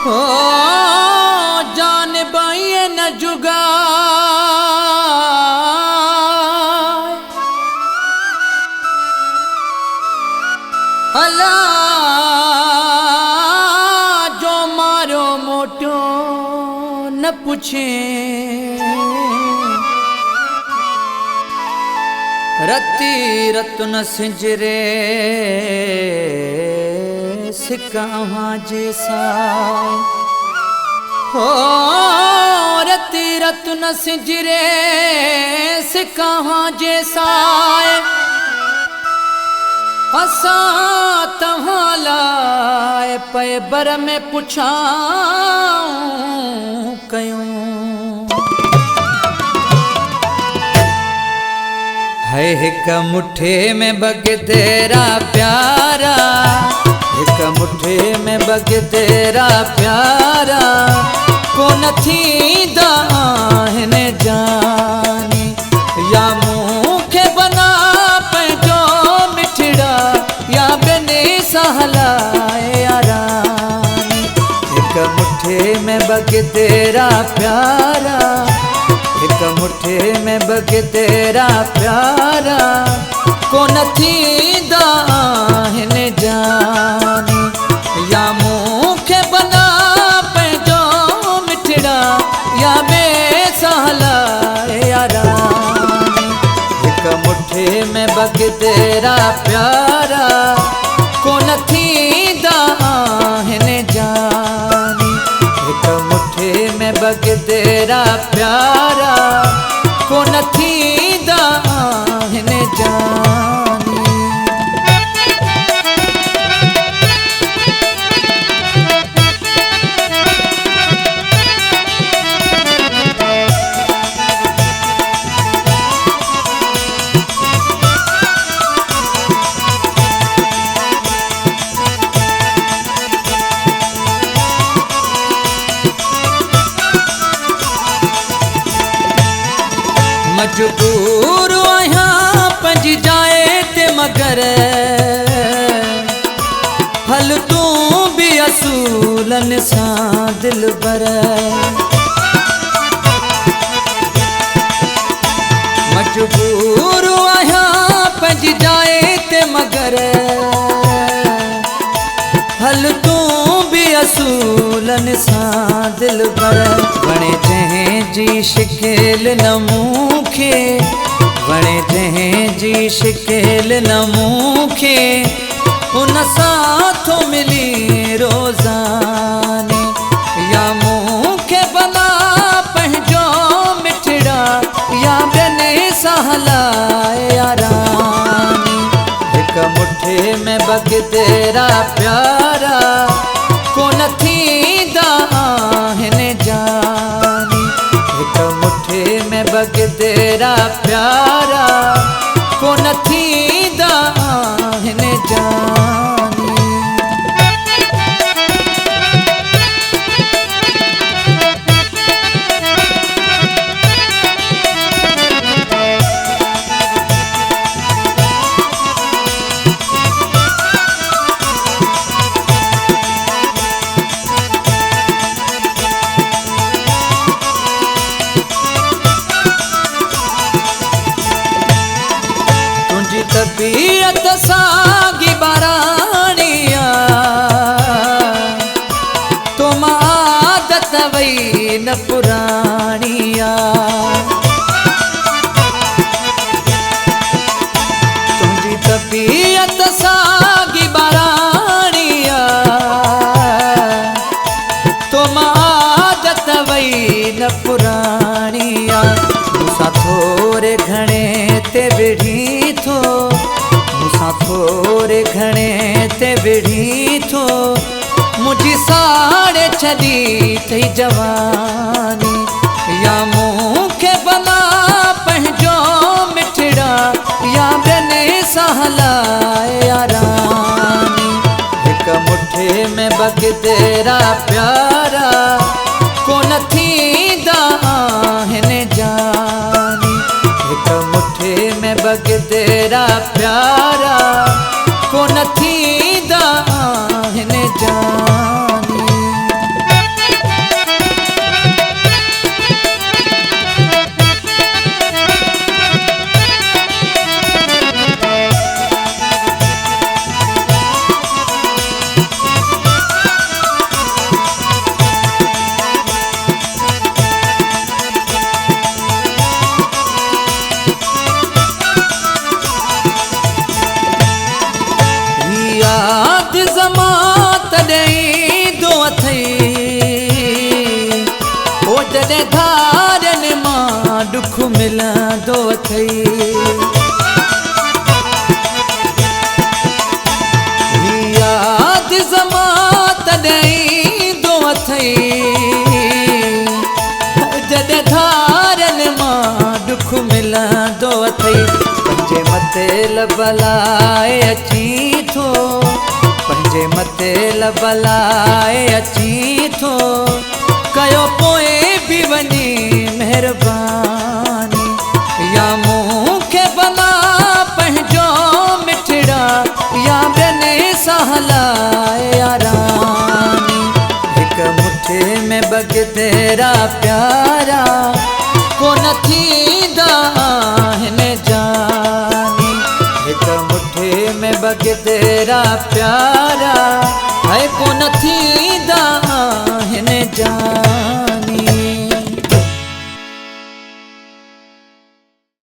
हो जान बाइये न जुगा अला जो मारो मोटो न पूछे रती रतन सिंजरे सिकावा जैसा हो रती रतन सिंजरे सिकावा जैसा असा तव्हां लाए पे बर में पुछा कयूं है हिक मुठे में बग तेरा प्यारा हिक मुठे में बग तेरा प्यारा को नथींदा आहिनि जानी या मूंखे बना पंहिंजो मिठड़ा या ॿिनि सहलाए यारानी हिक मुठे में बग तेरा प्यारा हिक मुठे में बग तेरा प्यारा को नथींदा आहिनि जानी या मूंखे बना पंहिंजो मिठड़ा या बेसहलाए यारानी हिक मुठे में बग तेरा प्यारा को नथींदा आहिनि जानी हिक मुठे में बग तेरा प्यारा को नथींदा आहिनि जानी मजबूर आहियां पंहिंजी जाए ते मगर हल तूं बि असूलनि सां दिलबर मजबूर आहियां पंहिंजी जाए ते मगर हल तूं बि असूलनि सां दिलबर वणे जंहिंजी शिकिल न मूंखे वणे जंहिंजी शिकिल न मूंखे उन सां थो मिली रोज़ाने या मूंखे बना पंहिंजो मिठड़ा या ॿिनि सहलाए यारानी हिक मुठे में बग तेरा प्यारा को नथींदा आहिनि जानी हिक मुठे में बग तेरा प्यारा को नथींदा आहिनि जानी तबीयत सागी बारानिया तुम आदत वई न पुरानिया तुझी तबीयत सागी बारानिया तुम आदत वई न पुरानिया मूंसां थोरे घणे ते विढ़ी थो मूंसां थोरे घणे ते विढ़ी थो मुंहिंजी साड़े छॾी अथई जवानी या मूंखे बना पंहिंजो मिठड़ा या ॿिनि सहलाए यारानी हिक मुठे में बग तेरा प्यारा को नथींदा आहिनि जानी हिक मुठे में बग तेरा प्यारा को नथींदा आहिनि जानी मिलंदो अथई। याद ज़मात ॾईंदो अथई जॾहिं धारन मां दुख मिलंदो अथई। पंहिंजे मथे लबलाए अची थो, पंहिंजे मथे लबलाए अची थो, कयो पोइ बि वञी महिरबानी। या मूंखे बना पंहिंजो मिठड़ा, या ॿियनि सां हलाए यारानी। हिकु मुठे में बगदेरा प्यारा कोन थींदा आहिनि जानी। हिकु मुठे में बगदेरा प्यारा है कोन थींदा आहिनि जानी।